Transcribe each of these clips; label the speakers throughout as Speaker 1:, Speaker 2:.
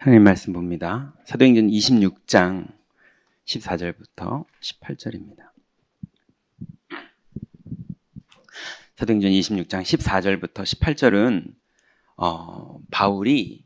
Speaker 1: 하나님 말씀 봅니다. 사도행전 26장 14절부터 18절입니다. 사도행전 26장 14절부터 18절은 바울이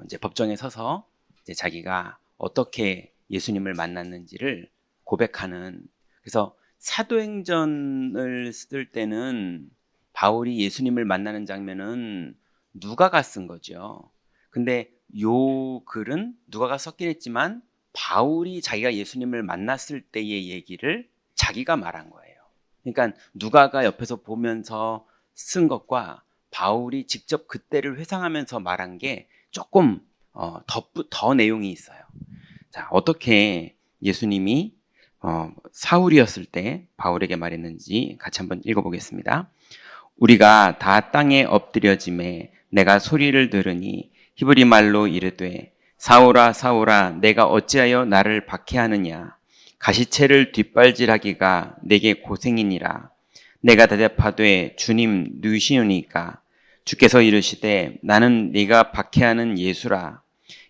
Speaker 1: 이제 법정에 서서 이제 자기가 어떻게 예수님을 만났는지를 고백하는, 그래서 사도행전을 쓸 때는 바울이 예수님을 만나는 장면은 누가가 쓴 거죠. 근데 요 글은 누가가 썼긴 했지만 바울이 자기가 예수님을 만났을 때의 얘기를 자기가 말한 거예요. 그러니까 누가가 옆에서 보면서 쓴 것과 바울이 직접 그때를 회상하면서 말한 게 조금 더 내용이 있어요. 자, 어떻게 예수님이 사울이었을 때 바울에게 말했는지 같이 한번 읽어보겠습니다. 우리가 다 땅에 엎드려짐에 내가 소리를 들으니 히브리 말로 이르되 사울아 사울아 내가 어찌하여 나를 박해하느냐 가시채를 뒷발질하기가 내게 고생이니라. 내가 대답하되 주님 누구시오니까 주께서 이르시되 나는 네가 박해하는 예수라.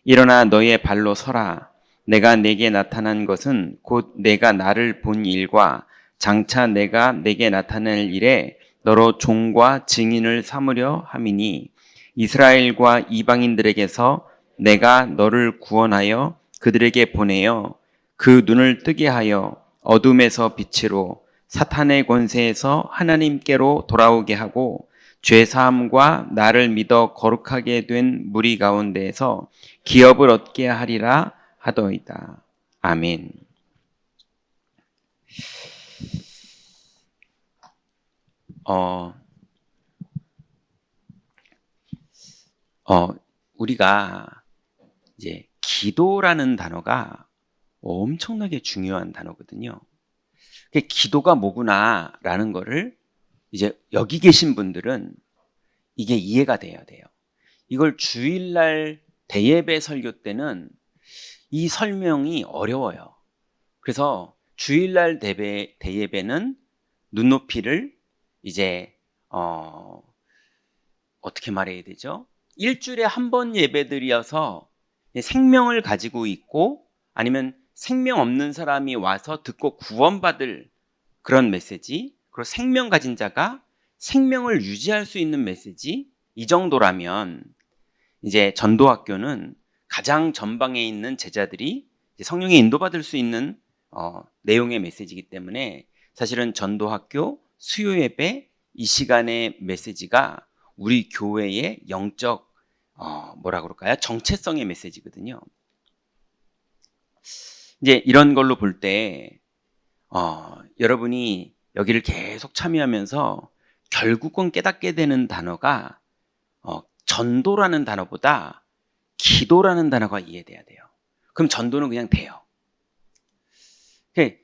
Speaker 1: 일어나 너의 발로 서라. 내가 네게 나타난 것은 곧 내가 나를 본 일과 장차 내가 네게 나타낼 일에 너로 종과 증인을 삼으려 함이니 이스라엘과 이방인들에게서 내가 너를 구원하여 그들에게 보내어 그 눈을 뜨게 하여 어둠에서 빛으로 사탄의 권세에서 하나님께로 돌아오게 하고 죄사함과 나를 믿어 거룩하게 된 무리 가운데에서 기업을 얻게 하리라 하더이다. 아멘. 우리가 이제 기도라는 단어가 엄청나게 중요한 단어거든요. 기도가 뭐구나라는 거를 이제 여기 계신 분들은 이게 이해가 돼야 돼요. 이걸 주일날 대예배 설교 때는 이 설명이 어려워요. 그래서 주일날 대예배는 눈높이를 이제 어떻게 말해야 되죠? 일주일에 한 번 예배드려서 생명을 가지고 있고 아니면 생명 없는 사람이 와서 듣고 구원받을 그런 메시지, 그리고 생명 가진 자가 생명을 유지할 수 있는 메시지, 이 정도라면 이제 전도학교는 가장 전방에 있는 제자들이 성령에 인도받을 수 있는 내용의 메시지이기 때문에 사실은 전도학교 수요예배 이 시간의 메시지가 우리 교회의 영적 뭐라 그럴까요? 정체성의 메시지거든요. 이제 이런 걸로 볼 때 여러분이 여기를 계속 참여하면서 결국은 깨닫게 되는 단어가 전도라는 단어보다 기도라는 단어가 이해돼야 돼요. 그럼 전도는 그냥 돼요.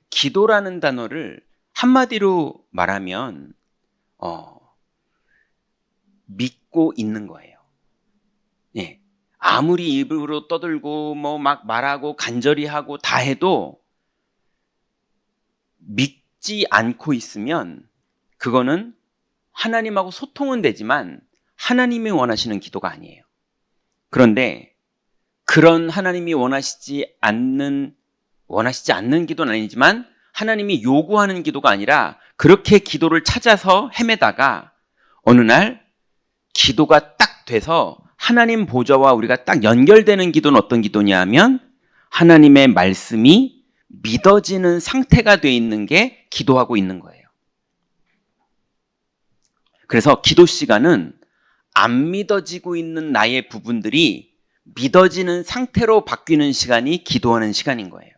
Speaker 1: 기도라는 단어를 한마디로 말하면 믿고 있는 거예요. 예. 아무리 입으로 떠들고 뭐 막 말하고 간절히 하고 다 해도 믿지 않고 있으면 그거는 하나님하고 소통은 되지만 하나님이 원하시는 기도가 아니에요. 그런데 그런 하나님이 원하시지 않는 기도는 아니지만 하나님이 요구하는 기도가 아니라 그렇게 기도를 찾아서 헤매다가 어느 날 기도가 딱 돼서 하나님 보좌와 우리가 딱 연결되는 기도는 어떤 기도냐 하면 하나님의 말씀이 믿어지는 상태가 돼 있는 게 기도하고 있는 거예요. 그래서 기도 시간은 안 믿어지고 있는 나의 부분들이 믿어지는 상태로 바뀌는 시간이 기도하는 시간인 거예요.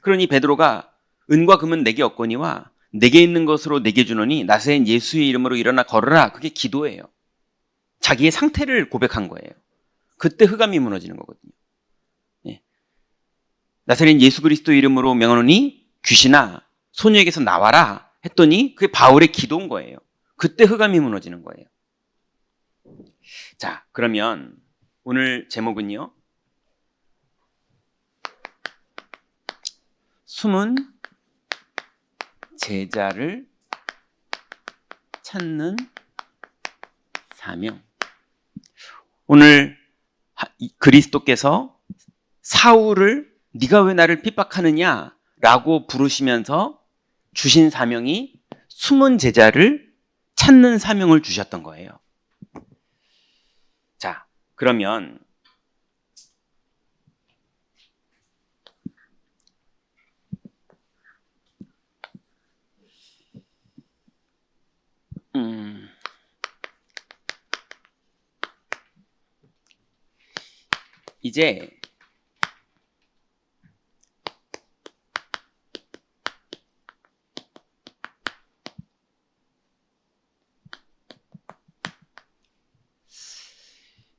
Speaker 1: 그러니 베드로가 은과 금은 내게 없거니와 내게 있는 것으로 내게 주노니 나사렛 예수의 이름으로 일어나 걸으라. 그게 기도예요. 자기의 상태를 고백한 거예요. 그때 흑암이 무너지는 거거든요. 예. 나사렛 예수 그리스도 이름으로 명하노니 귀신아 소녀에게서 나와라 했더니 그게 바울의 기도인 거예요. 그때 흑암이 무너지는 거예요. 자, 그러면 오늘 제목은요. 숨은 제자를 찾는 사명. 오늘 그리스도께서 사울을 네가 왜 나를 핍박하느냐 라고 부르시면서 주신 사명이 숨은 제자를 찾는 사명을 주셨던 거예요. 자, 그러면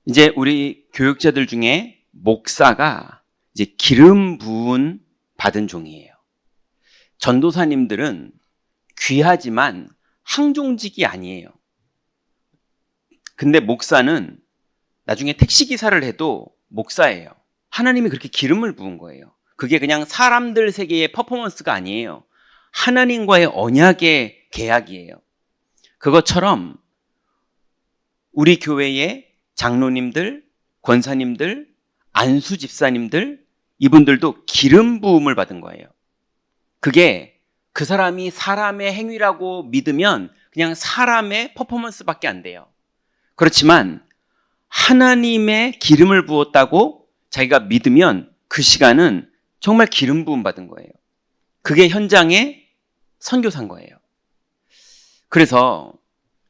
Speaker 1: 이제 우리 교육자들 중에 목사가 이제 기름 부은 받은 종이에요. 전도사님들은 귀하지만 항종직이 아니에요. 근데 목사는 나중에 택시기사를 해도 목사예요. 하나님이 그렇게 기름을 부은 거예요. 그게 그냥 사람들 세계의 퍼포먼스가 아니에요. 하나님과의 언약의 계약이에요. 그것처럼 우리 교회의 장로님들, 권사님들, 안수 집사님들, 이분들도 기름 부음을 받은 거예요. 그게 그 사람이 사람의 행위라고 믿으면 그냥 사람의 퍼포먼스밖에 안 돼요. 그렇지만 하나님의 기름을 부었다고 자기가 믿으면 그 시간은 정말 기름 부음 받은 거예요. 그게 현장의 선교사인 거예요. 그래서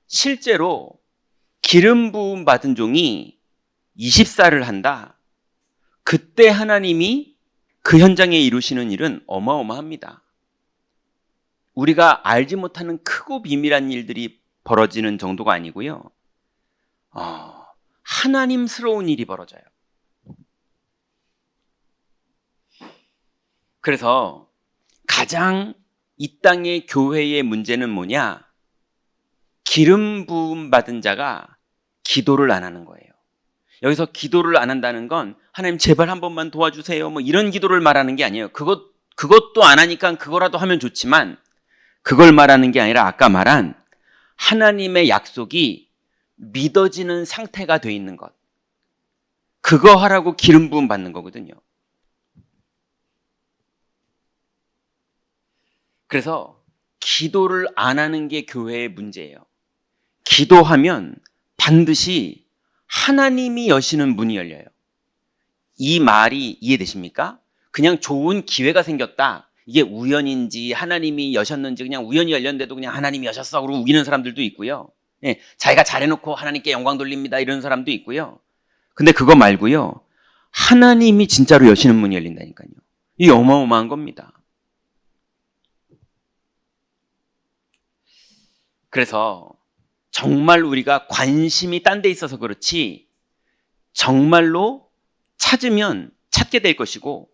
Speaker 1: 실제로 기름 부음 받은 종이 20살을 한다. 그때 하나님이 그 현장에 이루시는 일은 어마어마합니다. 우리가 알지 못하는 크고 비밀한 일들이 벌어지는 정도가 아니고요. 하나님스러운 일이 벌어져요. 그래서 가장 이 땅의 교회의 문제는 뭐냐? 기름 부음 받은 자가 기도를 안 하는 거예요. 여기서 기도를 안 한다는 건 하나님 제발 한 번만 도와주세요. 뭐 이런 기도를 말하는 게 아니에요. 그것도 안 하니까 그거라도 하면 좋지만 그걸 말하는 게 아니라 아까 말한 하나님의 약속이 믿어지는 상태가 돼 있는 것. 그거 하라고 기름 부음 받는 거거든요. 그래서 기도를 안 하는 게 교회의 문제예요. 기도하면 반드시 하나님이 여시는 문이 열려요. 이 말이 이해되십니까? 그냥 좋은 기회가 생겼다. 이게 우연인지 하나님이 여셨는지 그냥 우연히 열렸는데도 그냥 하나님이 여셨어 그러고 우기는 사람들도 있고요. 예, 자기가 잘해놓고 하나님께 영광 돌립니다 이런 사람도 있고요. 근데 그거 말고요. 하나님이 진짜로 여시는 문이 열린다니까요. 이게 어마어마한 겁니다. 그래서 정말 우리가 관심이 딴 데 있어서 그렇지 정말로 찾으면 찾게 될 것이고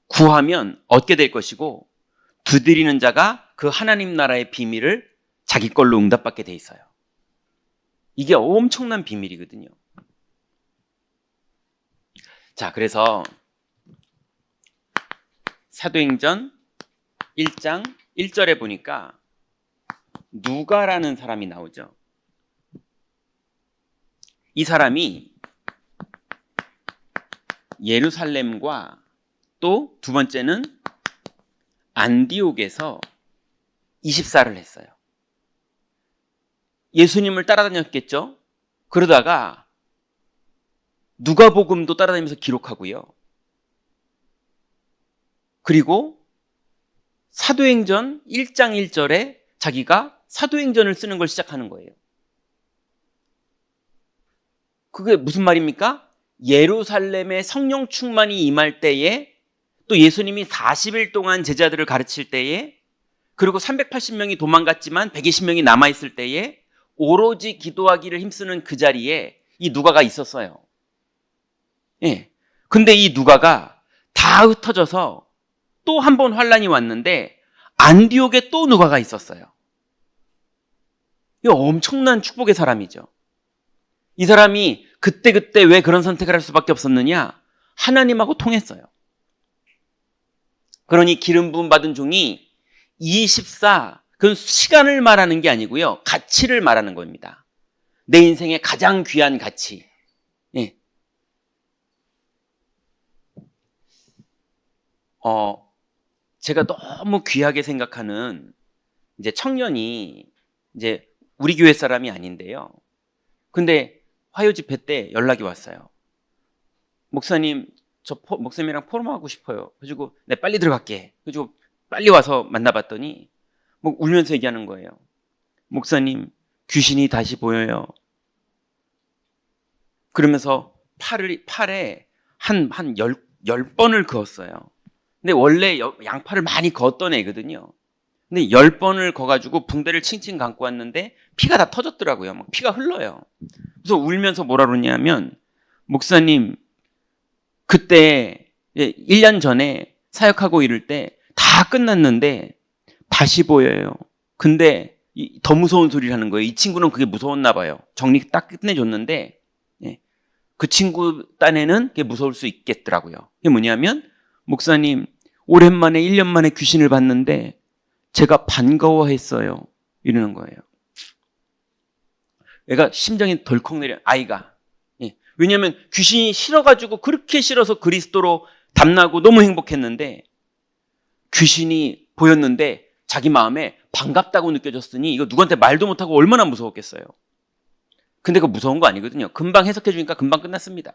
Speaker 1: 구하면 얻게 될 것이고 두드리는 자가 그 하나님 나라의 비밀을 자기 걸로 응답받게 돼 있어요. 이게 엄청난 비밀이거든요. 자, 그래서 사도행전 1장 1절에 보니까 누가라는 사람이 나오죠. 이 사람이 예루살렘과 또 두 번째는 안디옥에서 20살을 했어요. 예수님을 따라다녔겠죠? 그러다가 누가복음도 따라다니면서 기록하고요. 그리고 사도행전 1장 1절에 자기가 사도행전을 쓰는 걸 시작하는 거예요. 그게 무슨 말입니까? 예루살렘에 성령 충만이 임할 때에 또 예수님이 40일 동안 제자들을 가르칠 때에 그리고 380명이 도망갔지만 120명이 남아있을 때에 오로지 기도하기를 힘쓰는 그 자리에 이 누가가 있었어요. 예. 근데 이 누가가 다 흩어져서 또 한 번 환란이 왔는데 안디옥에 또 누가가 있었어요. 이 엄청난 축복의 사람이죠. 이 사람이 그때 왜 그런 선택을 할 수밖에 없었느냐? 하나님하고 통했어요. 그러니 기름 부음 받은 종이 24, 그건 시간을 말하는 게 아니고요. 가치를 말하는 겁니다. 내 인생의 가장 귀한 가치. 예. 제가 너무 귀하게 생각하는 이제 청년이 이제 우리 교회 사람이 아닌데요. 근데 화요 집회 때 연락이 왔어요. 목사님, 저 목사님이랑 포럼하고 싶어요. 그래가지고 네, 빨리 들어갈게. 그래가지고 빨리 와서 만나봤더니 뭐 울면서 얘기하는 거예요. 목사님, 귀신이 다시 보여요. 그러면서 팔에 한 10번을 그었어요. 근데 원래 양팔을 많이 그었던 애거든요. 근데 10번을 그어가지고 붕대를 칭칭 감고 왔는데 피가 다 터졌더라고요. 막 피가 흘러요. 그래서 울면서 뭐라 그러냐면, 목사님, 그때 1년 전에 사역하고 이럴 때 다 끝났는데 다시 보여요. 근데 더 무서운 소리를 하는 거예요. 이 친구는 그게 무서웠나 봐요. 정리 딱 끝내줬는데 그 친구 딴에는 그게 무서울 수 있겠더라고요. 그게 뭐냐면, 목사님, 오랜만에 1년 만에 귀신을 봤는데 제가 반가워했어요. 이러는 거예요. 얘가 심장이 덜컥 내려, 아이가. 왜냐하면 귀신이 싫어가지고, 그렇게 싫어서 그리스도로 담나고 너무 행복했는데 귀신이 보였는데 자기 마음에 반갑다고 느껴졌으니 이거 누구한테 말도 못하고 얼마나 무서웠겠어요. 근데 그거 무서운 거 아니거든요. 금방 해석해 주니까 금방 끝났습니다.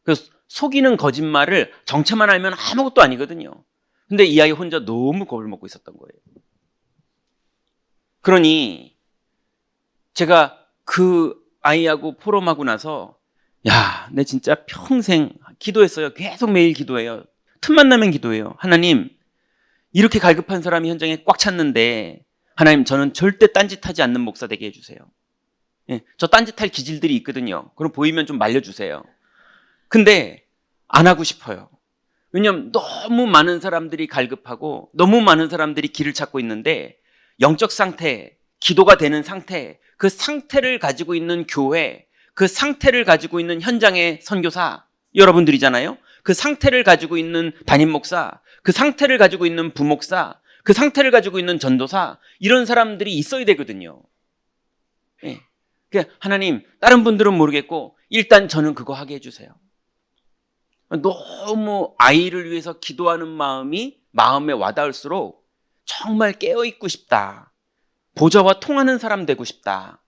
Speaker 1: 그래서 속이는 거짓말을 정체만 알면 아무것도 아니거든요. 근데 이 아이 혼자 너무 겁을 먹고 있었던 거예요. 그러니 제가 그 아이하고 포럼하고 나서, 야, 내 진짜 평생 기도했어요. 계속 매일 기도해요. 틈만 나면 기도해요. 하나님, 이렇게 갈급한 사람이 현장에 꽉 찼는데 하나님, 저는 절대 딴짓하지 않는 목사 되게 해주세요. 저 딴짓할 기질들이 있거든요. 그럼 보이면 좀 말려주세요. 근데 안 하고 싶어요. 왜냐하면 너무 많은 사람들이 갈급하고 너무 많은 사람들이 길을 찾고 있는데, 영적 상태, 기도가 되는 상태, 그 상태를 가지고 있는 교회, 그 상태를 가지고 있는 현장의 선교사 여러분들이잖아요. 그 상태를 가지고 있는 담임 목사, 그 상태를 가지고 있는 부목사, 그 상태를 가지고 있는 전도사, 이런 사람들이 있어야 되거든요. 그러니까 하나님, 다른 분들은 모르겠고 일단 저는 그거 하게 해주세요. 너무 아이를 위해서 기도하는 마음이 마음에 와닿을수록 정말 깨어있고 싶다. 보좌와 통하는 사람 되고 싶다.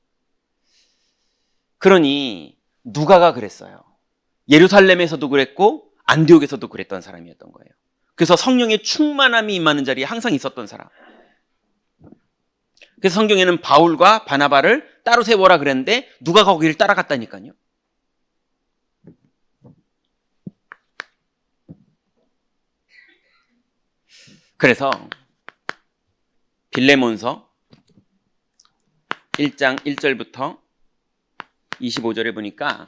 Speaker 1: 그러니 누가가 그랬어요. 예루살렘에서도 그랬고 안디옥에서도 그랬던 사람이었던 거예요. 그래서 성령의 충만함이 임하는 자리에 항상 있었던 사람. 그래서 성경에는 바울과 바나바를 따로 세워라 그랬는데 누가가 거기를 따라갔다니까요. 그래서 빌레몬서 1장 1절부터 25절에 보니까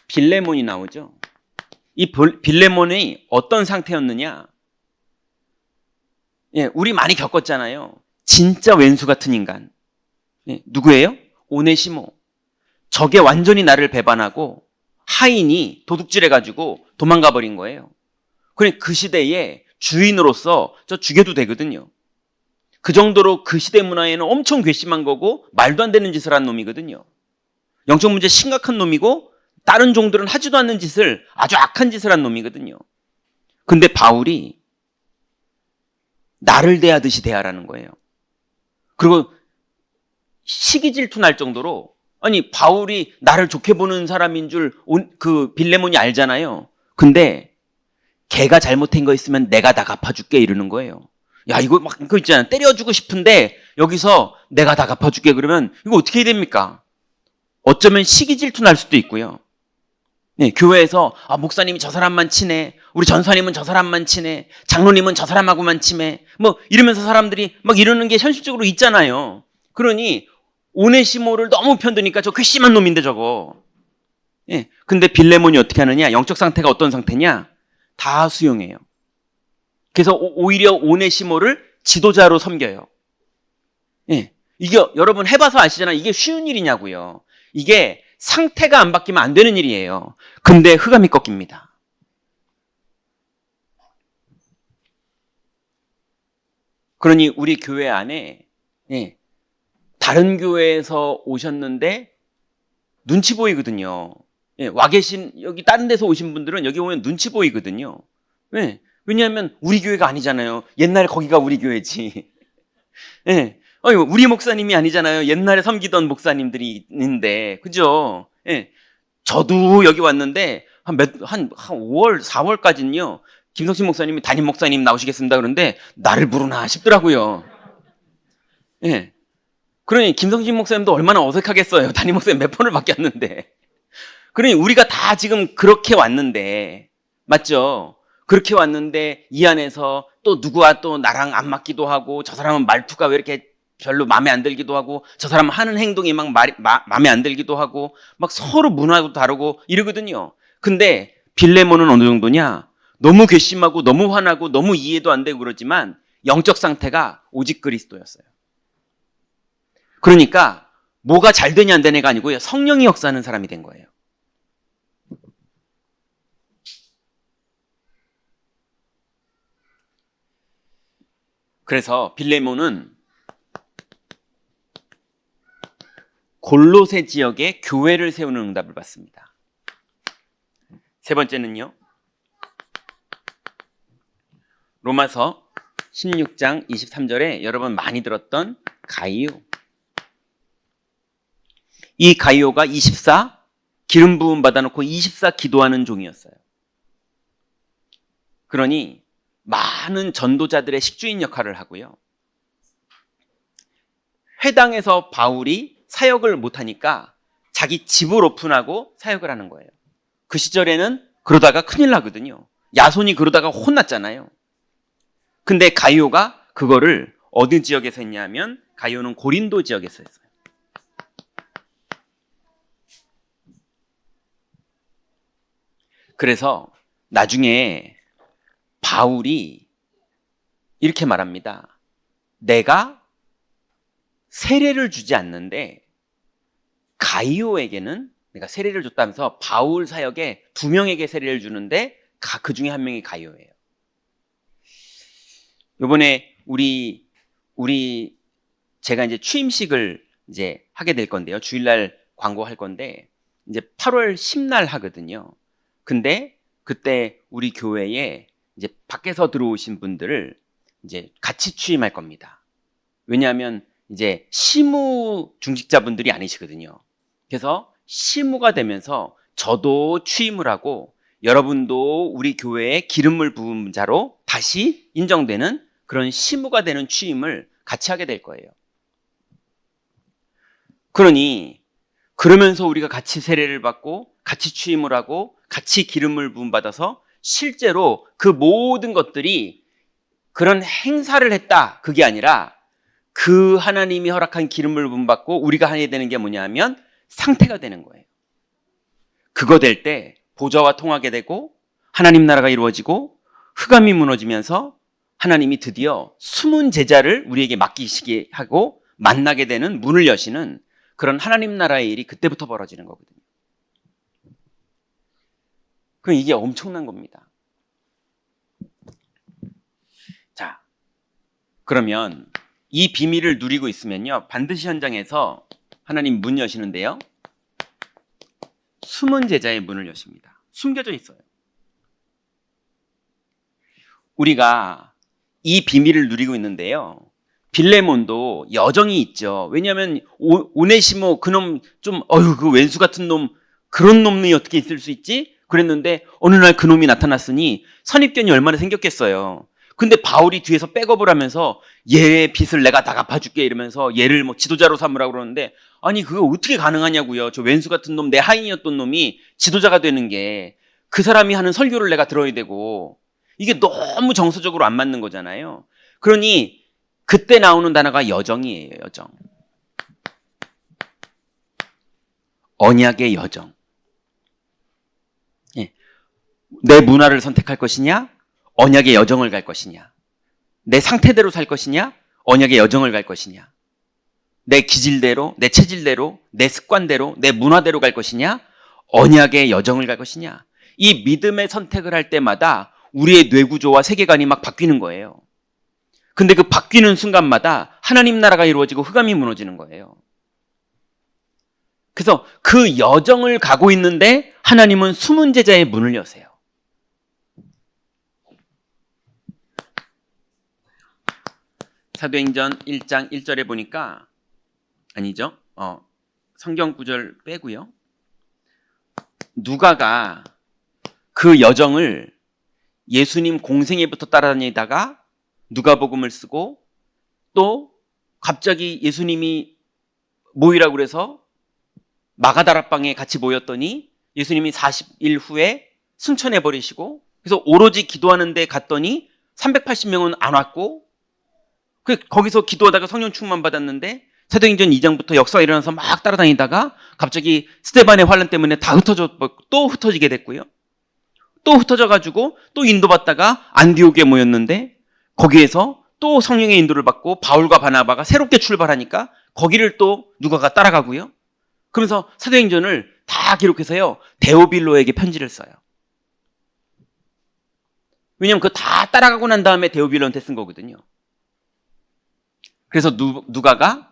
Speaker 1: 빌레몬이 나오죠. 이 빌레몬이 어떤 상태였느냐? 우리 많이 겪었잖아요. 진짜 왼수 같은 인간. 누구예요? 오네시모. 적에 완전히 나를 배반하고 하인이 도둑질해가지고 도망가 버린 거예요. 그러니까 그 시대에 주인으로서 저 죽여도 되거든요. 그 정도로 그 시대 문화에는 엄청 괘씸한 거고 말도 안 되는 짓을 한 놈이거든요. 영적 문제 심각한 놈이고 다른 종들은 하지도 않는 짓을, 아주 악한 짓을 한 놈이거든요. 근데 바울이 나를 대하듯이 대하라는 거예요. 그리고 시기 질투 날 정도로, 아니 바울이 나를 좋게 보는 사람인 줄 그 빌레몬이 알잖아요. 근데 걔가 잘못한 거 있으면 내가 다 갚아줄게 이러는 거예요. 야, 이거 막 그거 있잖아요. 때려주고 싶은데 여기서 내가 다 갚아줄게 그러면 이거 어떻게 해야 됩니까? 어쩌면 시기 질투 날 수도 있고요. 교회에서 목사님이 저 사람만 치네, 우리 전사님은 저 사람만 치네, 장로님은 저 사람하고만 치네, 뭐 이러면서 사람들이 막 이러는 게 현실적으로 있잖아요. 그러니 오네시모를 너무 편드니까 저 괘씸한 놈인데 저거. 근데 빌레몬이 어떻게 하느냐? 영적 상태가 어떤 상태냐? 다 수용해요. 그래서 오히려 오네시모를 지도자로 섬겨요. 이게 여러분 해봐서 아시잖아요. 이게 쉬운 일이냐고요. 이게 상태가 안 바뀌면 안 되는 일이에요. 근데 흑암이 꺾입니다. 그러니 우리 교회 안에 다른 교회에서 오셨는데 눈치 보이거든요. 예, 와 계신 여기 다른 데서 오신 분들은 여기 오면 눈치 보이거든요. 예, 왜냐하면 우리 교회가 아니잖아요. 옛날에 거기가 우리 교회지. 예, 우리 목사님이 아니잖아요. 옛날에 섬기던 목사님들이 있는데, 그죠? 예, 저도 여기 왔는데 한 5월, 4월까지는요. 김성신 목사님이 담임 목사님 나오시겠습니다. 그런데 나를 부르나 싶더라고요. 예. 그러니 김성신 목사님도 얼마나 어색하겠어요. 담임 목사님 몇 번을 바뀌었는데. 그러니 우리가 다 지금 그렇게 왔는데, 맞죠? 그렇게 왔는데 이 안에서 또 누구와 또 나랑 안 맞기도 하고, 저 사람은 말투가 왜 이렇게 별로 마음에 안 들기도 하고, 저 사람은 하는 행동이 막 마음에 안 들기도 하고, 막 서로 문화도 다르고 이러거든요. 근데 빌레몬은 어느 정도냐? 너무 괘씸하고 너무 화나고 너무 이해도 안 되고 그러지만 영적 상태가 오직 그리스도였어요. 그러니까 뭐가 잘 되냐 안 되냐가 아니고요. 성령이 역사하는 사람이 된 거예요. 그래서 빌레몬은 골로새 지역에 교회를 세우는 응답을 받습니다. 세 번째는요. 로마서 16장 23절에 여러분 많이 들었던 가이오. 이 가이오가 24 기름 부음 받아놓고 24 기도하는 종이었어요. 그러니 많은 전도자들의 식주인 역할을 하고요. 회당에서 바울이 사역을 못하니까 자기 집을 오픈하고 사역을 하는 거예요. 그 시절에는 그러다가 큰일 나거든요. 야손이 그러다가 혼났잖아요. 근데 가이오가 그거를 어느 지역에서 했냐면 가이오는 고린도 지역에서 했어요. 그래서 나중에 바울이 이렇게 말합니다. 내가 세례를 주지 않는데 가이오에게는 내가 세례를 줬다면서 바울 사역에 2명에게 세례를 주는데 그 중에 한 명이 가이오예요. 이번에 제가 이제 취임식을 이제 하게 될 건데요. 주일날 광고할 건데 이제 8월 10날 하거든요. 근데 그때 우리 교회에 이제 밖에서 들어오신 분들을 이제 같이 취임할 겁니다. 왜냐하면 이제 시무 중직자분들이 아니시거든요. 그래서 시무가 되면서 저도 취임을 하고 여러분도 우리 교회에 기름을 부은 자로 다시 인정되는 그런 시무가 되는 취임을 같이 하게 될 거예요. 그러니 그러면서 우리가 같이 세례를 받고 같이 취임을 하고 같이 기름을 부음 받아서 실제로 그 모든 것들이 그런 행사를 했다 그게 아니라 그 하나님이 허락한 기름을 부음 받고 우리가 하게 되는 게 뭐냐면 상태가 되는 거예요. 그거 될 때 보좌와 통하게 되고 하나님 나라가 이루어지고 흑암이 무너지면서 하나님이 드디어 숨은 제자를 우리에게 맡기시게 하고 만나게 되는 문을 여시는 그런 하나님 나라의 일이 그때부터 벌어지는 거거든요. 그럼 이게 엄청난 겁니다. 자, 그러면 이 비밀을 누리고 있으면요, 반드시 현장에서 하나님 문 여시는데요, 숨은 제자의 문을 여십니다. 숨겨져 있어요. 우리가 이 비밀을 누리고 있는데요, 빌레몬도 여정이 있죠. 왜냐하면 오네시모 그놈 좀 그 왼수 같은 놈, 그런 놈이 어떻게 있을 수 있지? 그랬는데 어느 날 그놈이 나타났으니 선입견이 얼마나 생겼겠어요. 근데 바울이 뒤에서 백업을 하면서 얘의 빚을 내가 다 갚아줄게 이러면서 얘를 뭐 지도자로 삼으라고 그러는데, 아니 그거 어떻게 가능하냐고요. 저 왼수 같은 놈, 내 하인이었던 놈이 지도자가 되는 게, 그 사람이 하는 설교를 내가 들어야 되고, 이게 너무 정서적으로 안 맞는 거잖아요. 그러니 그때 나오는 단어가 여정이에요. 여정. 언약의 여정. 예. 내 문화를 선택할 것이냐, 언약의 여정을 갈 것이냐, 내 상태대로 살 것이냐, 언약의 여정을 갈 것이냐, 내 기질대로, 내 체질대로, 내 습관대로, 내 문화대로 갈 것이냐, 언약의 여정을 갈 것이냐. 이 믿음의 선택을 할 때마다 우리의 뇌구조와 세계관이 막 바뀌는 거예요. 근데 그 바뀌는 순간마다 하나님 나라가 이루어지고 흑암이 무너지는 거예요. 그래서 그 여정을 가고 있는데 하나님은 숨은 제자의 문을 여세요. 사도행전 1장 1절에 보니까 아니죠. 성경 구절 빼고요. 누가가 그 여정을 예수님 공생애부터 따라다니다가 누가복음을 쓰고 또 갑자기 예수님이 모이라고 그래서 마가다락방에 같이 모였더니 예수님이 40일 후에 승천해버리시고 그래서 오로지 기도하는 데 갔더니 380명은 안 왔고 거기서 기도하다가 성령 충만 받았는데 사도행전 2장부터 역사가 일어나서 막 따라다니다가 갑자기 스데반의 환란 때문에 다 또 흩어지게 됐고요. 또 흩어져가지고 또 인도받다가 안디옥에 모였는데 거기에서 또 성령의 인도를 받고 바울과 바나바가 새롭게 출발하니까 거기를 또 누가가 따라가고요. 그러면서 사도행전을 다 기록해서요. 데오빌로에게 편지를 써요. 왜냐하면 그거 다 따라가고 난 다음에 데오빌로한테 쓴 거거든요. 그래서 누가가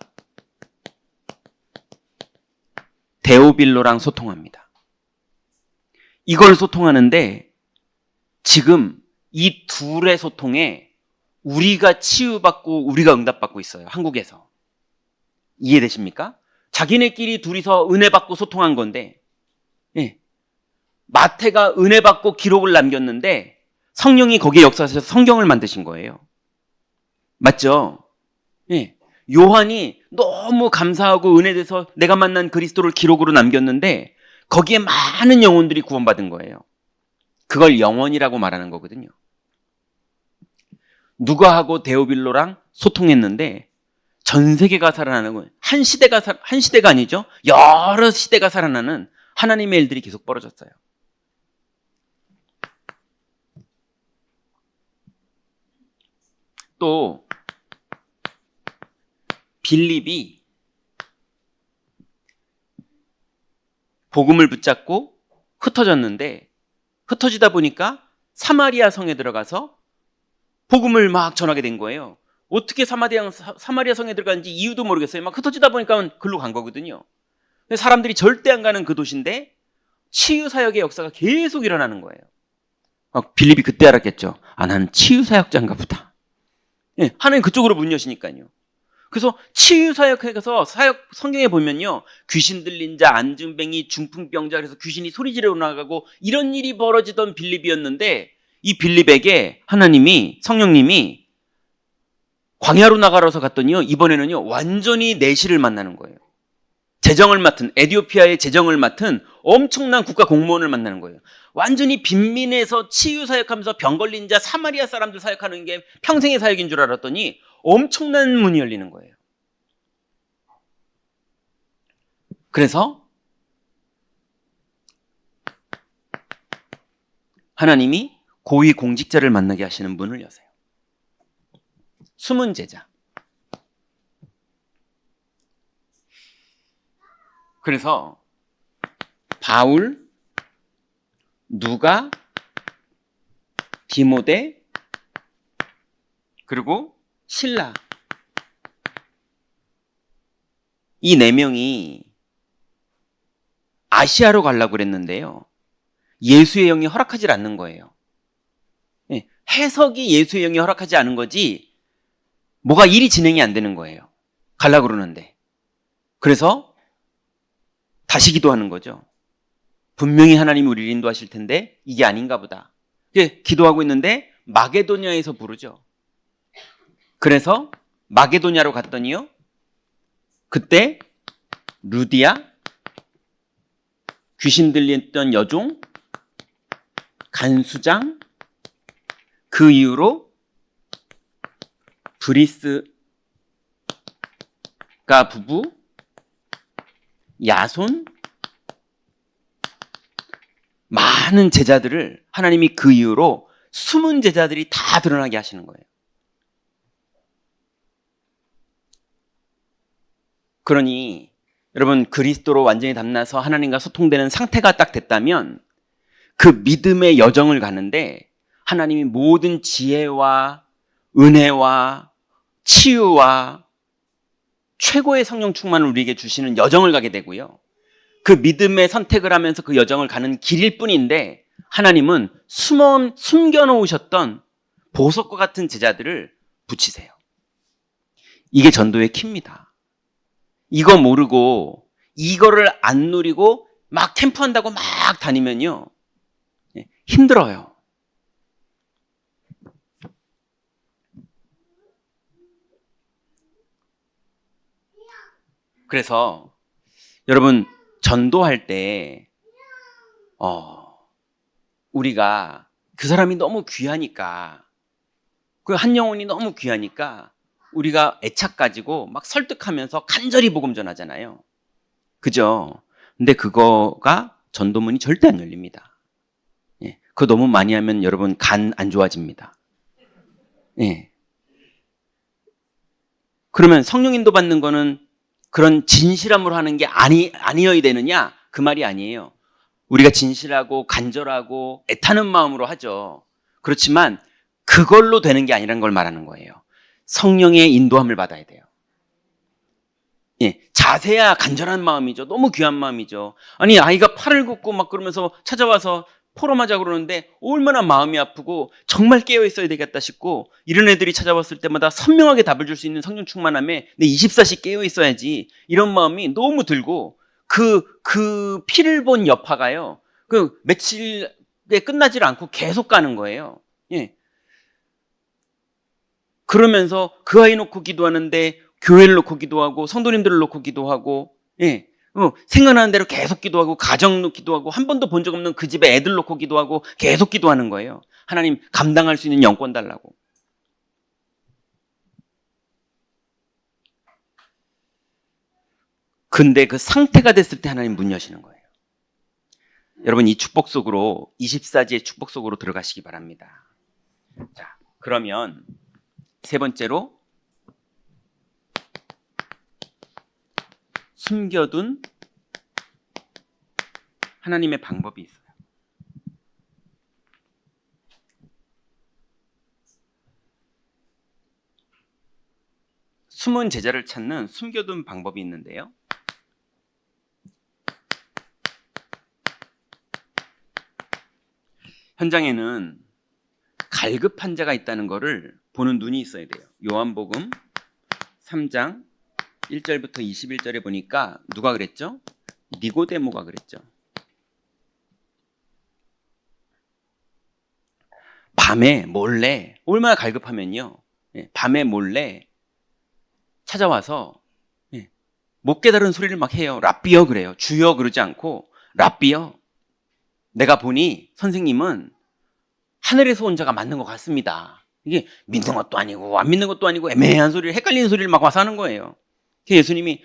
Speaker 1: 데오빌로랑 소통합니다. 이걸 소통하는데 지금 이 둘의 소통에 우리가 치유받고 우리가 응답받고 있어요. 한국에서. 이해되십니까? 자기네끼리 둘이서 은혜받고 소통한 건데 마태가 은혜받고 기록을 남겼는데 성령이 거기에 역사하셔서 성경을 만드신 거예요. 맞죠? 요한이 너무 감사하고 은혜돼서 내가 만난 그리스도를 기록으로 남겼는데 거기에 많은 영혼들이 구원받은 거예요. 그걸 영원이라고 말하는 거거든요. 누가하고 데오빌로랑 소통했는데 전 세계가 살아나는 거예요. 한 시대가 아니죠. 여러 시대가 살아나는 하나님의 일들이 계속 벌어졌어요. 또 빌립이 복음을 붙잡고 흩어졌는데 흩어지다 보니까 사마리아 성에 들어가서 복음을 막 전하게 된 거예요. 어떻게 사마리아 성에 들어갔는지 이유도 모르겠어요. 막 흩어지다 보니까 글로 간 거거든요. 사람들이 절대 안 가는 그 도시인데 치유사역의 역사가 계속 일어나는 거예요. 빌립이 그때 알았겠죠. 나는 치유사역자인가 보다. 하나님 그쪽으로 문 여시니까요. 그래서 치유사역에 가서 성경에 보면요. 귀신 들린 자, 안증뱅이, 중풍병자 그래서 귀신이 소리 지르러 나가고 이런 일이 벌어지던 빌립이었는데 이 빌립에게 하나님이 성령님이 광야로 나가러서 갔더니요. 이번에는요. 완전히 내시를 만나는 거예요. 재정을 맡은 에티오피아의 재정을 맡은 엄청난 국가 공무원을 만나는 거예요. 완전히 빈민에서 치유사역하면서 병 걸린 자 사마리아 사람들 사역하는 게 평생의 사역인 줄 알았더니 엄청난 문이 열리는 거예요. 그래서 하나님이 고위 공직자를 만나게 하시는 문을 여세요. 숨은 제자. 그래서 바울, 누가, 디모데, 그리고 실라. 이 네 명이 아시아로 가려고 그랬는데요. 예수의 영이 허락하지 않는 거예요. 해석이 예수의 영이 허락하지 않은 거지 뭐가 일이 진행이 안 되는 거예요. 가려고 그러는데. 그래서 다시 기도하는 거죠. 분명히 하나님이 우리를 인도하실 텐데 이게 아닌가 보다. 기도하고 있는데 마게도냐에서 부르죠. 그래서 마게도냐로 갔더니요. 그때 루디아, 귀신 들렸던 여종, 간수장, 그 이후로 브리스가 부부, 야손, 많은 제자들을 하나님이 그 이후로 숨은 제자들이 다 드러나게 하시는 거예요. 그러니 여러분 그리스도로 완전히 담나서 하나님과 소통되는 상태가 딱 됐다면 그 믿음의 여정을 가는데 하나님이 모든 지혜와 은혜와 치유와 최고의 성령 충만을 우리에게 주시는 여정을 가게 되고요. 그 믿음의 선택을 하면서 그 여정을 가는 길일 뿐인데 하나님은 숨겨놓으셨던 보석과 같은 제자들을 붙이세요. 이게 전도의 키입니다. 이거 모르고 이거를 안 누리고 막 캠프한다고 막 다니면요 힘들어요. 그래서 여러분 전도할 때 우리가 그 사람이 너무 귀하니까 그 한 영혼이 너무 귀하니까 우리가 애착 가지고 막 설득하면서 간절히 복음 전하잖아요. 그죠? 근데 그거가 전도문이 절대 안 열립니다. 예. 그거 너무 많이 하면 여러분 간 안 좋아집니다. 예. 그러면 성령 인도 받는 거는 그런 진실함으로 하는 게 아니어야 되느냐? 그 말이 아니에요. 우리가 진실하고 간절하고 애타는 마음으로 하죠. 그렇지만 그걸로 되는 게 아니라는 걸 말하는 거예요. 성령의 인도함을 받아야 돼요. 예, 자세야 간절한 마음이죠. 너무 귀한 마음이죠. 아니 아이가 팔을 긋고 막 그러면서 찾아와서 포럼하자 그러는데 얼마나 마음이 아프고 정말 깨어 있어야 되겠다 싶고 이런 애들이 찾아왔을 때마다 선명하게 답을 줄 수 있는 성령 충만함에 내 24시 깨어 있어야지 이런 마음이 너무 들고 그 피를 본 여파가요. 그 며칠에 끝나질 않고 계속 가는 거예요. 예. 그러면서 그 아이 놓고 기도하는데 교회를 놓고 기도하고 성도님들을 놓고 기도하고 예. 생각나는 대로 계속 기도하고 가정 놓고 기도하고 한 번도 본 적 없는 그 집에 애들 놓고 기도하고 계속 기도하는 거예요. 하나님 감당할 수 있는 영권 달라고. 근데 그 상태가 됐을 때 하나님 문 여시는 거예요. 여러분 이 축복 속으로 24지의 축복 속으로 들어가시기 바랍니다. 자, 그러면 세 번째로 숨겨둔 하나님의 방법이 있어요. 숨은 제자를 찾는 숨겨둔 방법이 있는데요. 현장에는 갈급한 자가 있다는 것을 보는 눈이 있어야 돼요. 요한복음 3장 1절부터 21절에 보니까 누가 그랬죠? 니고데모가 그랬죠. 밤에 몰래 얼마나 갈급하면요. 밤에 몰래 찾아와서 못 깨달은 소리를 막 해요. 랍비여 그래요. 주여 그러지 않고 랍비여. 내가 보니 선생님은 하늘에서 온 자가 맞는 것 같습니다. 이게 믿는 것도 아니고 안 믿는 것도 아니고 애매한 소리를 헷갈리는 소리를 막 와서 하는 거예요. 예수님이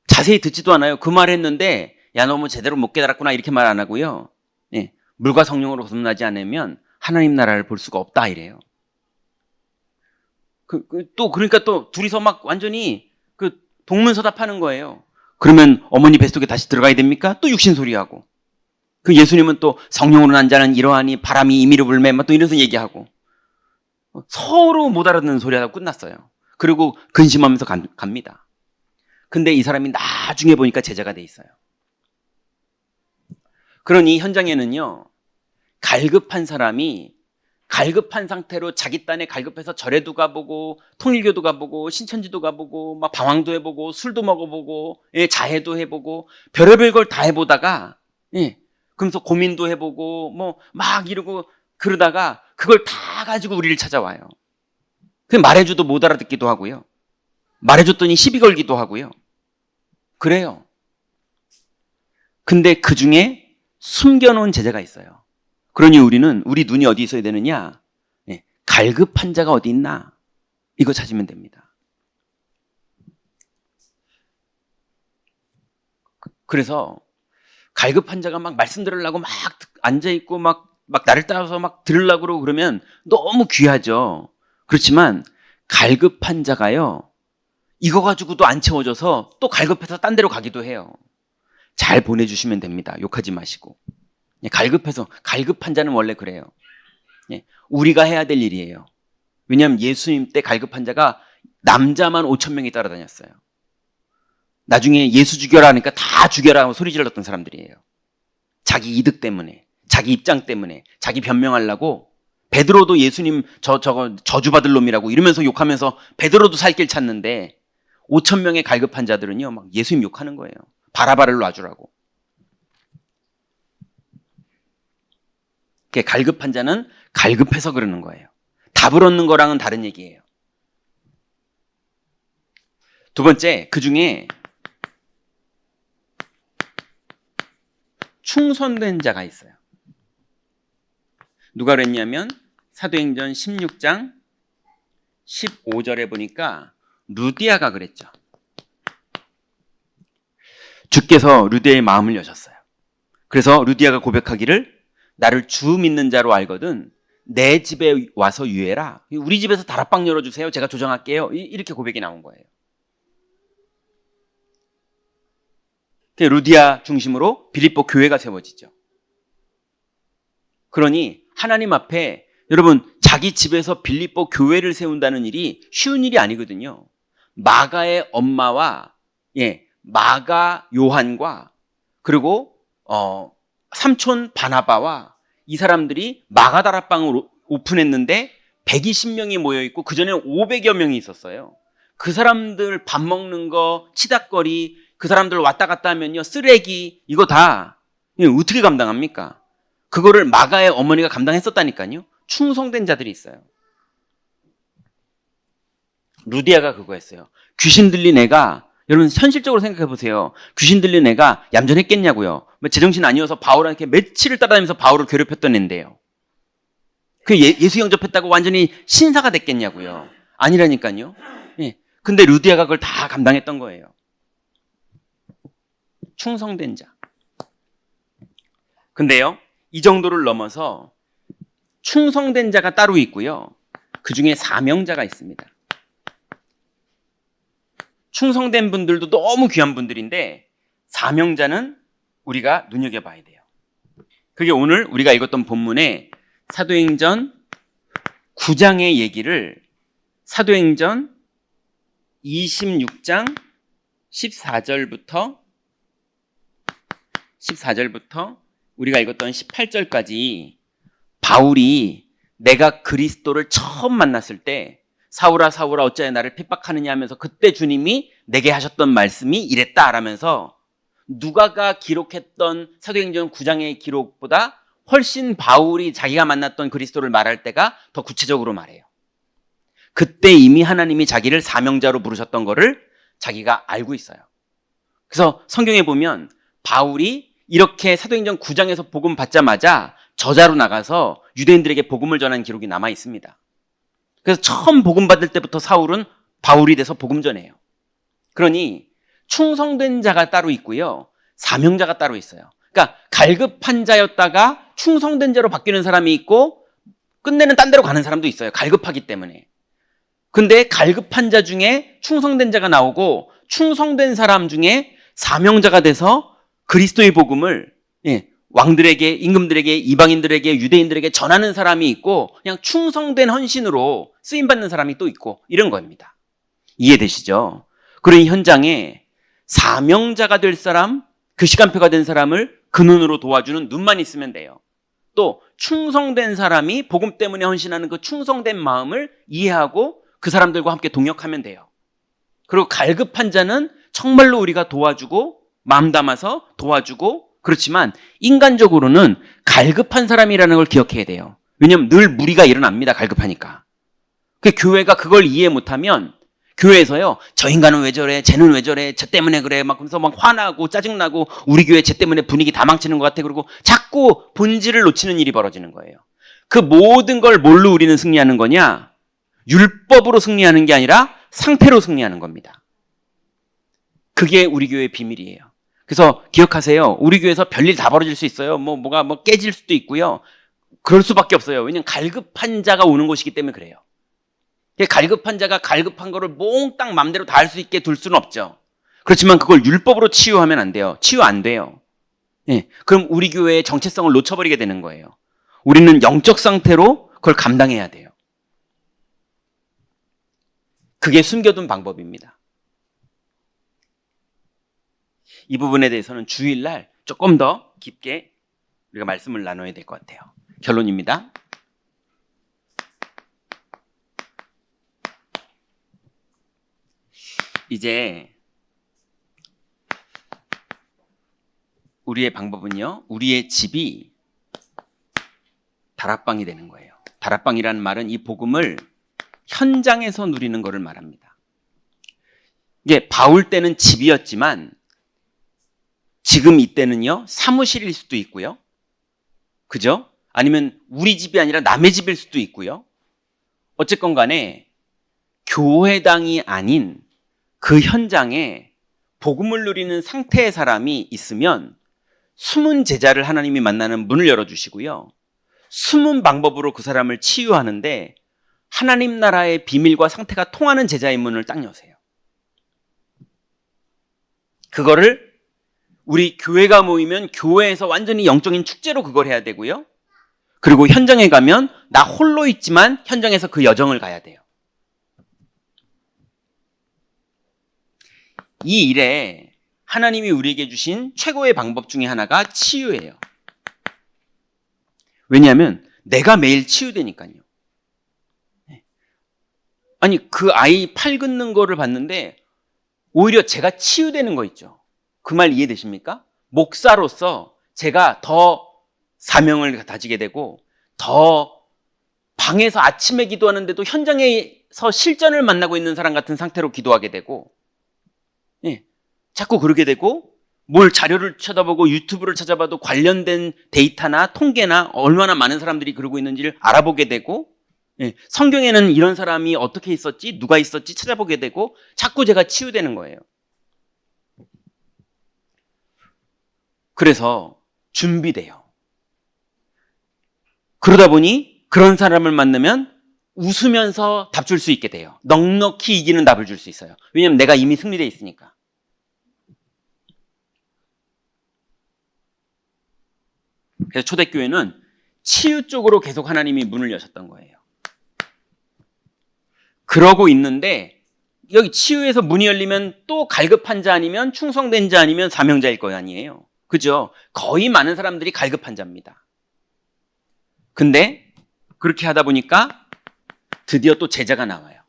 Speaker 1: 자세히 듣지도 않아요. 그 말 했는데 야 너무 제대로 못 깨달았구나 이렇게 말 안 하고요. 물과 성령으로 거듭나지 않으면 하나님 나라를 볼 수가 없다 이래요. 그러니까 또 둘이서 막 완전히 그 동문서답하는 거예요. 그러면 어머니 뱃속에 다시 들어가야 됩니까? 또 육신 소리하고. 그 예수님은 또 성령으로 난 자는 이러하니 바람이 임의로 불매 또 이러면서 얘기하고 서로 못 알아듣는 소리 하다 끝났어요. 그리고 근심하면서 갑니다. 근데 이 사람이 나중에 보니까 제자가 돼 있어요. 그러니 현장에는요 갈급한 사람이 갈급한 상태로 자기 딴에 갈급해서 절에도 가보고 통일교도 가보고 신천지도 가보고 막 방황도 해보고 술도 먹어보고 자해도 해보고 별의별 걸 다 해보다가 그러면서 고민도 해보고 뭐 막 이러고 그러다가 그걸 다 가지고 우리를 찾아와요. 그 말해줘도 못 알아듣기도 하고요. 말해줬더니 시비 걸기도 하고요. 그래요. 근데 그 중에 숨겨놓은 제자가 있어요. 그러니 우리 눈이 어디 있어야 되느냐? 갈급한 자가 어디 있나? 이거 찾으면 됩니다. 그래서 갈급한 자가 막 말씀 들으려고 막 앉아있고 막 나를 따라서 막 들으려고 그러면 너무 귀하죠. 그렇지만 갈급한 자가요. 이거 가지고도 안 채워져서 또 갈급해서 딴 데로 가기도 해요. 잘 보내주시면 됩니다. 욕하지 마시고. 갈급해서 갈급한 자는 원래 그래요. 우리가 해야 될 일이에요. 왜냐하면 예수님 때 갈급한 자가 남자만 5,000명이 따라다녔어요. 나중에 예수 죽여라 하니까 다 죽여라 하고 소리 질렀던 사람들이에요. 자기 이득 때문에, 자기 입장 때문에, 자기 변명하려고. 베드로도 예수님 저거 저주받을 놈이라고 이러면서 욕하면서 베드로도 살 길 찾는데 5천 명의 갈급한 자들은요 막 예수님 욕하는 거예요. 바라바를 놔주라고. 갈급한 자는 갈급해서 그러는 거예요. 답을 얻는 거랑은 다른 얘기예요. 두 번째, 그 중에 충성된 자가 있어요. 누가 그랬냐면 사도행전 16장 15절에 보니까 루디아가 그랬죠. 주께서 루디아의 마음을 여셨어요. 그래서 루디아가 고백하기를 나를 주 믿는 자로 알거든 내 집에 와서 유해라. 우리 집에서 다락방 열어주세요. 제가 조정할게요. 이렇게 고백이 나온 거예요. 루디아 중심으로 빌립보 교회가 세워지죠. 그러니 하나님 앞에 여러분 자기 집에서 빌립보 교회를 세운다는 일이 쉬운 일이 아니거든요. 마가의 엄마와 마가 요한과 그리고 삼촌 바나바와 이 사람들이 마가 다락방을 오픈했는데 120명이 모여있고 그전에 500여 명이 있었어요. 그 사람들 밥 먹는 거 치닥거리 그 사람들 왔다 갔다 하면요 쓰레기 이거 다 어떻게 감당합니까? 그거를 마가의 어머니가 감당했었다니까요. 충성된 자들이 있어요. 루디아가 그거였어요. 귀신 들린 애가 여러분 현실적으로 생각해 보세요. 귀신 들린 애가 얌전했겠냐고요. 제정신 아니어서 바울한테 며칠을 따라다니면서 바울을 괴롭혔던 애인데요. 그 예수 영접했다고 완전히 신사가 됐겠냐고요. 아니라니까요. 근데 루디아가 그걸 다 감당했던 거예요. 충성된 자. 근데요, 이 정도를 넘어서 충성된 자가 따로 있고요. 그 중에 사명자가 있습니다. 충성된 분들도 너무 귀한 분들인데 사명자는 우리가 눈여겨봐야 돼요. 그게 오늘 우리가 읽었던 본문에 사도행전 9장의 얘기를 사도행전 26장 14절부터 우리가 읽었던 18절까지 바울이 내가 그리스도를 처음 만났을 때 사울아 사울아 어찌하여 나를 핍박하느냐 하면서 그때 주님이 내게 하셨던 말씀이 이랬다 라면서 누가가 기록했던 사도행전 9장의 기록보다 훨씬 바울이 자기가 만났던 그리스도를 말할 때가 더 구체적으로 말해요. 그때 이미 하나님이 자기를 사명자로 부르셨던 거를 자기가 알고 있어요. 그래서 성경에 보면 바울이 이렇게 사도행전 9장에서 복음 받자마자 저자로 나가서 유대인들에게 복음을 전한 기록이 남아 있습니다. 그래서 처음 복음 받을 때부터 사울은 바울이 돼서 복음 전해요. 그러니 충성된 자가 따로 있고요. 사명자가 따로 있어요. 그러니까 갈급한 자였다가 충성된 자로 바뀌는 사람이 있고 끝내는 딴 데로 가는 사람도 있어요. 갈급하기 때문에. 근데 갈급한 자 중에 충성된 자가 나오고 충성된 사람 중에 사명자가 돼서 그리스도의 복음을 왕들에게, 임금들에게, 이방인들에게, 유대인들에게 전하는 사람이 있고 그냥 충성된 헌신으로 쓰임받는 사람이 또 있고 이런 겁니다. 이해되시죠? 그런 현장에 사명자가 될 사람, 그 시간표가 된 사람을 그 눈으로 도와주는 눈만 있으면 돼요. 또 충성된 사람이 복음 때문에 헌신하는 그 충성된 마음을 이해하고 그 사람들과 함께 동역하면 돼요. 그리고 갈급한 자는 정말로 우리가 도와주고 마음 담아서 도와주고 그렇지만 인간적으로는 갈급한 사람이라는 걸 기억해야 돼요. 왜냐하면 늘 무리가 일어납니다. 갈급하니까. 교회가 그걸 이해 못하면 교회에서요 저 인간은 왜 저래 쟤는 왜 저래 쟤 때문에 그래 막 그러면서 막 화나고 짜증나고 우리 교회 쟤 때문에 분위기 다 망치는 것 같아. 그리고 자꾸 본질을 놓치는 일이 벌어지는 거예요. 그 모든 걸 뭘로 우리는 승리하는 거냐? 율법으로 승리하는 게 아니라 상태로 승리하는 겁니다. 그게 우리 교회의 비밀이에요. 그래서 기억하세요. 우리 교회에서 별일 다 벌어질 수 있어요. 뭐가 깨질 수도 있고요. 그럴 수밖에 없어요. 왜냐면 갈급한 자가 오는 곳이기 때문에 그래요. 갈급한 자가 갈급한 거를 몽땅 맘대로 다 할 수 있게 둘 수는 없죠. 그렇지만 그걸 율법으로 치유하면 안 돼요. 치유 안 돼요. 그럼 우리 교회의 정체성을 놓쳐버리게 되는 거예요. 우리는 영적 상태로 그걸 감당해야 돼요. 그게 숨겨둔 방법입니다. 이 부분에 대해서는 주일날 조금 더 깊게 우리가 말씀을 나눠야 될 것 같아요. 결론입니다. 이제 우리의 방법은요, 우리의 집이 다락방이 되는 거예요. 다락방이라는 말은 이 복음을 현장에서 누리는 것을 말합니다. 이게 바울 때는 집이었지만 지금 이때는요, 사무실일 수도 있고요. 그죠? 아니면 우리 집이 아니라 남의 집일 수도 있고요. 어쨌건 간에 교회당이 아닌 그 현장에 복음을 누리는 상태의 사람이 있으면 숨은 제자를 하나님이 만나는 문을 열어주시고요. 숨은 방법으로 그 사람을 치유하는데 하나님 나라의 비밀과 상태가 통하는 제자의 문을 딱 여세요. 그거를 우리 교회가 모이면 교회에서 완전히 영적인 축제로 그걸 해야 되고요. 그리고 현장에 가면 나 홀로 있지만 현장에서 그 여정을 가야 돼요. 이 일에 하나님이 우리에게 주신 최고의 방법 중에 하나가 치유예요. 왜냐하면 내가 매일 치유되니까요. 아니, 그 아이 팔 긋는 거를 봤는데 오히려 제가 치유되는 거 있죠. 그 말 이해되십니까? 목사로서 제가 더 사명을 다지게 되고 더 방에서 아침에 기도하는데도 현장에서 실전을 만나고 있는 사람 같은 상태로 기도하게 되고, 예, 자꾸 그러게 되고, 뭘 자료를 쳐다보고 유튜브를 찾아봐도 관련된 데이터나 통계나 얼마나 많은 사람들이 그러고 있는지를 알아보게 되고, 예, 성경에는 이런 사람이 어떻게 있었지, 누가 있었지 찾아보게 되고, 자꾸 제가 치유되는 거예요. 그래서 준비돼요. 그러다 보니 그런 사람을 만나면 웃으면서 답 줄 수 있게 돼요. 넉넉히 이기는 답을 줄 수 있어요. 왜냐하면 내가 이미 승리되어 있으니까. 그래서 초대교회는 치유 쪽으로 계속 하나님이 문을 여셨던 거예요. 그러고 있는데 여기 치유에서 문이 열리면 또 갈급한 자 아니면 충성된 자 아니면 사명자일 거 아니에요. 그죠? 거의 많은 사람들이 갈급한 자입니다. 근데 그렇게 하다 보니까 드디어 또 제자가 나와요.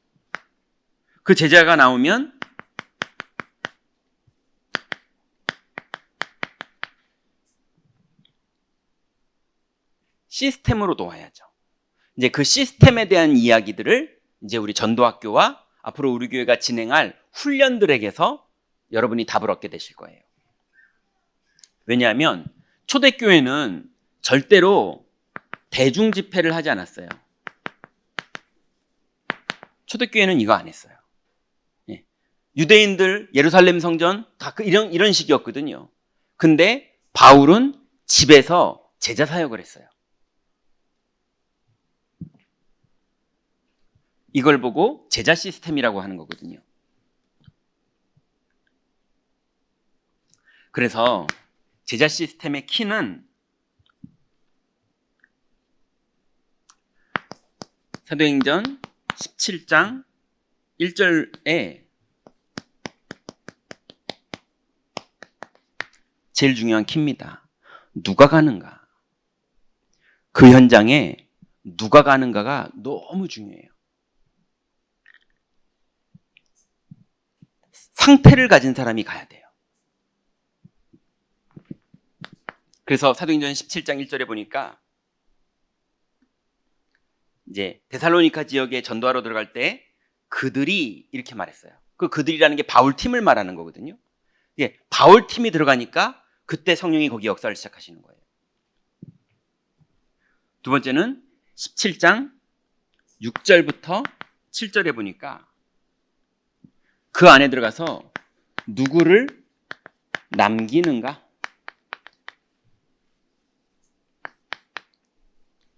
Speaker 1: 그 제자가 나오면 시스템으로 놓아야죠. 이제 그 시스템에 대한 이야기들을 이제 우리 전도학교와 앞으로 우리 교회가 진행할 훈련들에게서 여러분이 답을 얻게 되실 거예요. 왜냐하면 초대교회는 절대로 대중 집회를 하지 않았어요. 초대교회는 이거 안 했어요. 예. 유대인들 예루살렘 성전 다 이런 식이었거든요. 근데 바울은 집에서 제자 사역을 했어요. 이걸 보고 제자 시스템이라고 하는 거거든요. 그래서 제자 시스템의 키는 사도행전 17장 1절에 제일 중요한 키입니다. 누가 가는가? 그 현장에 누가 가는가가 너무 중요해요. 상태를 가진 사람이 가야 돼요. 그래서 사도행전 17장 1절에 보니까 이제 데살로니가 지역에 전도하러 들어갈 때 그들이 이렇게 말했어요. 그 그들이라는 게 바울 팀을 말하는 거거든요. 예, 바울 팀이 들어가니까 그때 성령이 거기 역사를 시작하시는 거예요. 두 번째는 17장 6절부터 7절에 보니까 그 안에 들어가서 누구를 남기는가?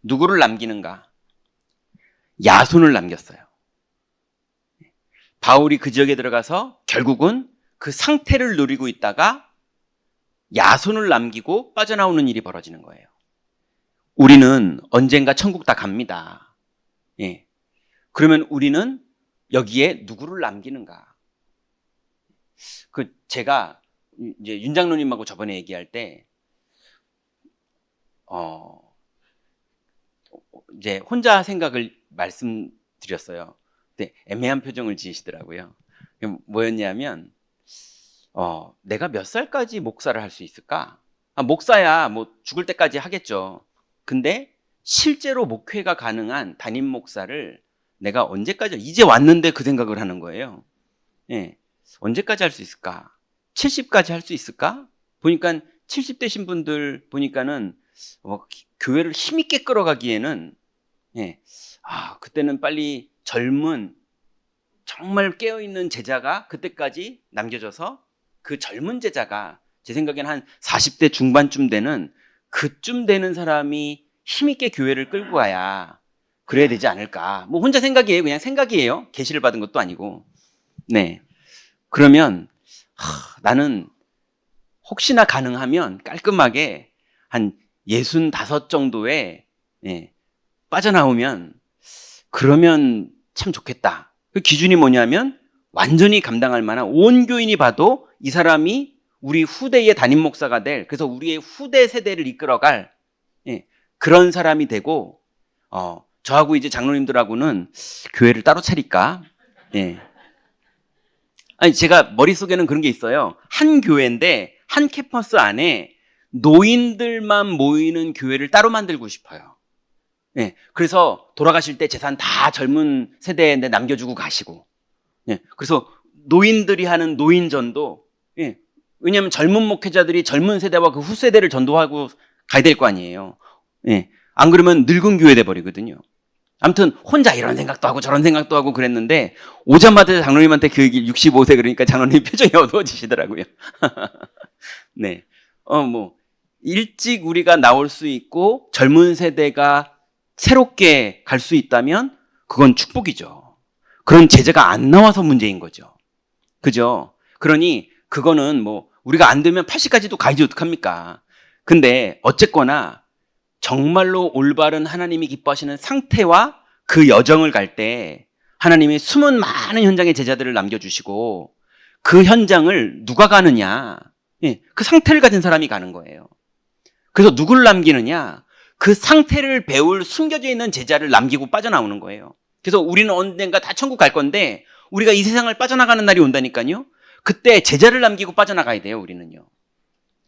Speaker 1: 누구를 남기는가? 야손을 남겼어요. 바울이 그 지역에 들어가서 결국은 그 상태를 누리고 있다가 야손을 남기고 빠져나오는 일이 벌어지는 거예요. 우리는 언젠가 천국 다 갑니다. 예. 그러면 우리는 여기에 누구를 남기는가? 제가 이제 윤 장로님하고 저번에 얘기할 때 이제 혼자 생각을 말씀드렸어요. 근데 애매한 표정을 지으시더라고요. 뭐였냐면 내가 몇 살까지 목사를 할 수 있을까? 목사야 뭐 죽을 때까지 하겠죠. 근데 실제로 목회가 가능한 담임 목사를 내가 언제까지, 이제 왔는데 그 생각을 하는 거예요. 예, 언제까지 할 수 있을까? 70까지 할 수 있을까? 보니까 70 되신 분들 보니까는 교회를 힘있게 끌어가기에는 그때는 빨리 젊은 정말 깨어있는 제자가 그때까지 남겨져서 그 젊은 제자가 제 생각에는 한 40대 중반쯤 되는 그쯤 되는 사람이 힘있게 교회를 끌고 가야 그래야 되지 않을까. 뭐 혼자 생각이에요. 그냥 생각이에요. 계시를 받은 것도 아니고. 네. 그러면 나는 혹시나 가능하면 깔끔하게 한 65 정도에 빠져나오면 그러면 참 좋겠다. 그 기준이 뭐냐면 완전히 감당할 만한, 온 교인이 봐도 이 사람이 우리 후대의 담임 목사가 될, 그래서 우리의 후대 세대를 이끌어갈 그런 사람이 되고, 저하고 이제 장로님들하고는 교회를 따로 차릴까? 아니, 제가 머릿속에는 그런 게 있어요. 한 교회인데 한 캠퍼스 안에 노인들만 모이는 교회를 따로 만들고 싶어요. 그래서 돌아가실 때 재산 다 젊은 세대에 남겨주고 가시고, 그래서 노인들이 하는 노인전도, 왜냐하면 젊은 목회자들이 젊은 세대와 그 후세대를 전도하고 가야 될 거 아니에요. 안 그러면 늙은 교회 돼버리거든요. 아무튼 혼자 이런 생각도 하고 저런 생각도 하고 그랬는데, 오자마자 장로님한테 그 얘기 65세 그러니까 장로님 표정이 어두워지시더라고요. 네. 일찍 우리가 나올 수 있고 젊은 세대가 새롭게 갈 수 있다면 그건 축복이죠. 그런 제자가 안 나와서 문제인 거죠. 그죠? 그러니 그거는 뭐 우리가 안 되면 80까지도 가야지 어떡합니까? 근데 어쨌거나 정말로 올바른 하나님이 기뻐하시는 상태와 그 여정을 갈 때 하나님이 숨은 많은 현장의 제자들을 남겨주시고 그 현장을 누가 가느냐? 그 상태를 가진 사람이 가는 거예요. 그래서 누구를 남기느냐? 그 상태를 배울 숨겨져 있는 제자를 남기고 빠져나오는 거예요. 그래서 우리는 언젠가 다 천국 갈 건데 우리가 이 세상을 빠져나가는 날이 온다니까요. 그때 제자를 남기고 빠져나가야 돼요, 우리는요.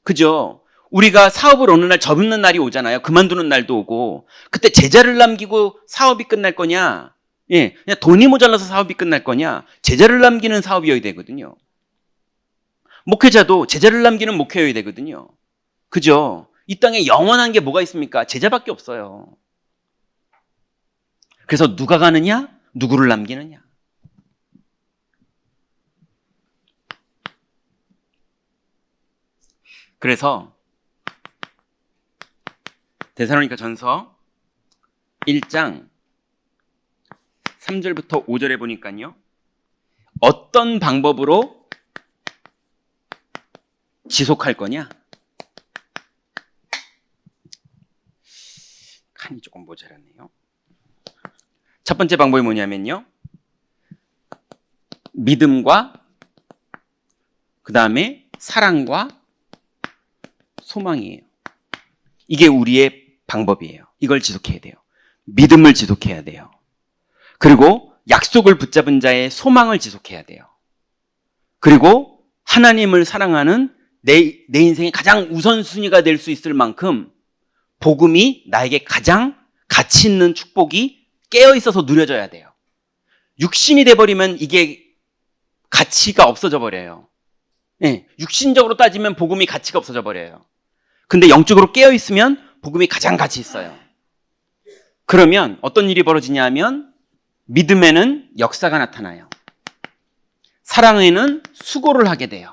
Speaker 1: 그죠? 우리가 사업을 어느 날 접는 날이 오잖아요. 그만두는 날도 오고. 그때 제자를 남기고 사업이 끝날 거냐? 그냥 돈이 모자라서 사업이 끝날 거냐? 제자를 남기는 사업이어야 되거든요. 목회자도 제자를 남기는 목회여야 되거든요. 그죠? 이 땅에 영원한 게 뭐가 있습니까? 제자밖에 없어요. 그래서 누가 가느냐? 누구를 남기느냐? 그래서 데살로니가 전서 1장 3절부터 5절에 보니까요. 어떤 방법으로 지속할 거냐? 칸이 조금 모자랐네요. 첫 번째 방법이 뭐냐면요. 믿음과 그 다음에 사랑과 소망이에요. 이게 우리의 방법이에요. 이걸 지속해야 돼요. 믿음을 지속해야 돼요. 그리고 약속을 붙잡은 자의 소망을 지속해야 돼요. 그리고 하나님을 사랑하는 내 인생의 가장 우선순위가 될 수 있을 만큼 복음이 나에게 가장 가치 있는 축복이 깨어있어서 누려져야 돼요. 육신이 돼버리면 이게 가치가 없어져 버려요. 육신적으로 따지면 복음이 가치가 없어져 버려요. 근데 영적으로 깨어있으면 복음이 가장 가치 있어요. 그러면 어떤 일이 벌어지냐 하면 믿음에는 역사가 나타나요. 사랑에는 수고를 하게 돼요.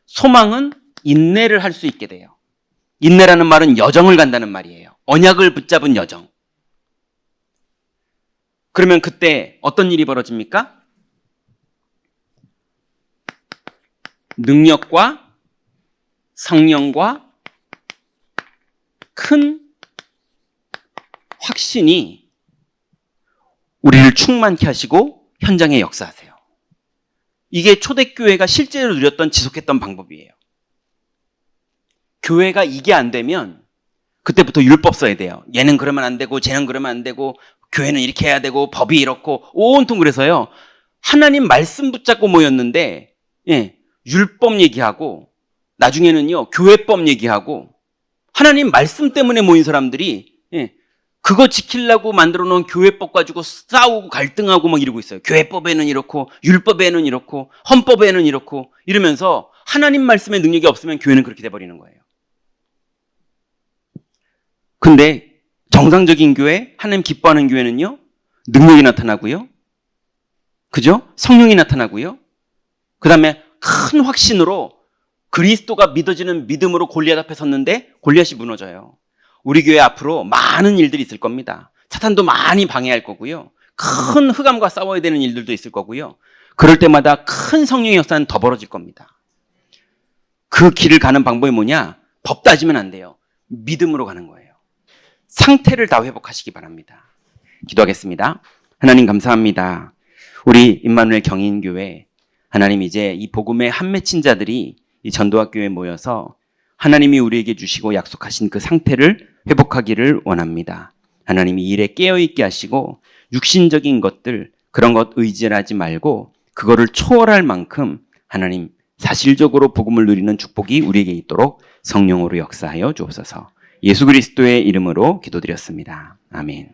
Speaker 1: 소망은 인내를 할 수 있게 돼요. 인내라는 말은 여정을 간다는 말이에요. 언약을 붙잡은 여정. 그러면 그때 어떤 일이 벌어집니까? 능력과 성령과 큰 확신이 우리를 충만케 하시고 현장에 역사하세요. 이게 초대교회가 실제로 누렸던 지속했던 방법이에요. 교회가 이게 안 되면 그때부터 율법 써야 돼요. 얘는 그러면 안 되고 쟤는 그러면 안 되고 교회는 이렇게 해야 되고 법이 이렇고 온통 그래서요. 하나님 말씀 붙잡고 모였는데 율법 얘기하고 나중에는요 교회법 얘기하고 하나님 말씀 때문에 모인 사람들이 그거 지키려고 만들어 놓은 교회법 가지고 싸우고 갈등하고 막 이러고 있어요. 교회법에는 이렇고 율법에는 이렇고 헌법에는 이렇고 이러면서 하나님 말씀의 능력이 없으면 교회는 그렇게 돼버리는 거예요. 근데 정상적인 교회, 하나님 기뻐하는 교회는요 능력이 나타나고요, 그죠? 성령이 나타나고요, 그 다음에 큰 확신으로 그리스도가 믿어지는 믿음으로 골리앗 앞에 섰는데 골리앗이 무너져요. 우리 교회 앞으로 많은 일들이 있을 겁니다. 사탄도 많이 방해할 거고요, 큰 흑암과 싸워야 되는 일들도 있을 거고요. 그럴 때마다 큰 성령의 역사는 더 벌어질 겁니다. 그 길을 가는 방법이 뭐냐? 법 따지면 안 돼요. 믿음으로 가는 거예요. 상태를 다 회복하시기 바랍니다. 기도하겠습니다. 하나님 감사합니다. 우리 임마누엘 경인교회, 하나님 이제 이 복음의 한 맺힌 자들이 이 전도학교에 모여서 하나님이 우리에게 주시고 약속하신 그 상태를 회복하기를 원합니다. 하나님이 일에 깨어있게 하시고 육신적인 것들, 그런 것 의지하지 말고 그거를 초월할 만큼 하나님 사실적으로 복음을 누리는 축복이 우리에게 있도록 성령으로 역사하여 주옵소서. 예수 그리스도의 이름으로 기도드렸습니다. 아멘.